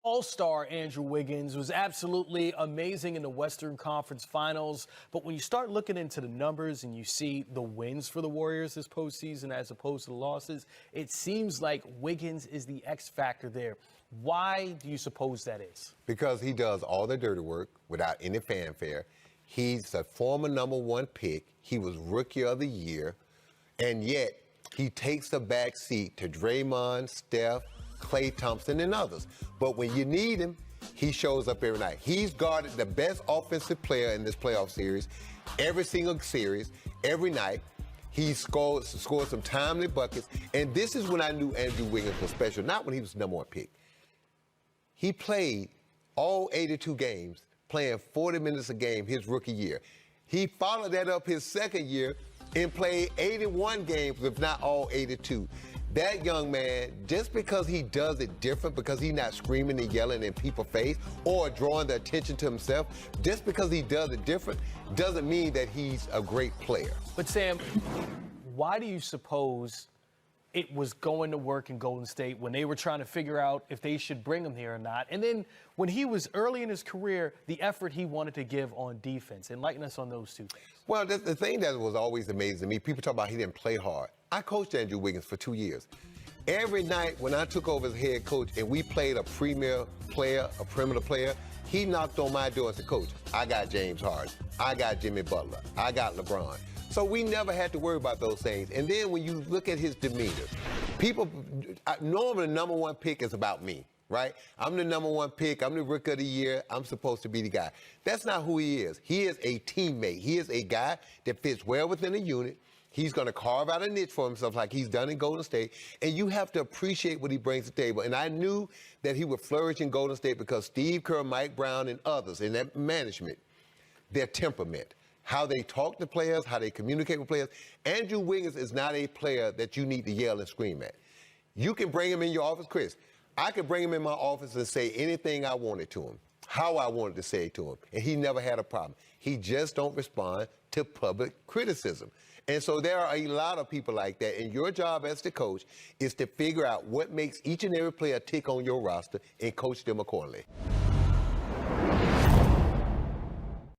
All-star Andrew Wiggins was absolutely amazing in the Western Conference Finals. But when you start looking into the numbers and you see the wins for the Warriors this postseason as opposed to the losses, it seems like Wiggins is the X factor there. Why do you suppose that is? Because he does all the dirty work without any fanfare. He's a former #1 pick. He was Rookie of the Year. And yet, he takes the back seat to Draymond, Steph, Klay Thompson, and others. But when you need him, he shows up every night. He's guarded the best offensive player in this playoff series, every single series, every night. He scored some timely buckets. And this is when I knew Andrew Wiggins was special, not when he was the #1 pick. He played all 82 games, playing 40 minutes a game his rookie year. He followed that up his second year and played 81 games, if not all 82. That young man, just because he does it different, because he's not screaming and yelling in people's face or drawing the attention to himself, just because he does it different, doesn't mean that he's a great player. But Sam, why do you suppose it was going to work in Golden State when they were trying to figure out if they should bring him here or not? And then when he was early in his career, the effort he wanted to give on defense. Enlighten us on those two things. Well, the thing that was always amazing to me, people talk about he didn't play hard. I coached Andrew Wiggins for 2 years. Every night when I took over as head coach and we played a premier player, a perimeter player, he knocked on my door and said, "Coach, I got James Harden. I got Jimmy Butler. I got LeBron." So we never had to worry about those things. And then when you look at his demeanor, normally the #1 pick is about me, right? I'm the #1 pick. I'm the Rookie of the Year. I'm supposed to be the guy. That's not who he is. He is a teammate. He is a guy that fits well within a unit. He's going to carve out a niche for himself like he's done in Golden State. And you have to appreciate what he brings to the table. And I knew that he would flourish in Golden State because Steve Kerr, Mike Brown, and others in that management, their temperament, how they talk to players, how they communicate with players. Andrew Wiggins is not a player that you need to yell and scream at. You can bring him in your office, Chris. I could bring him in my office and say anything I wanted to him, how I wanted to say it to him, and he never had a problem. He just don't respond to public criticism. And so there are a lot of people like that, and your job as the coach is to figure out what makes each and every player tick on your roster and coach them accordingly.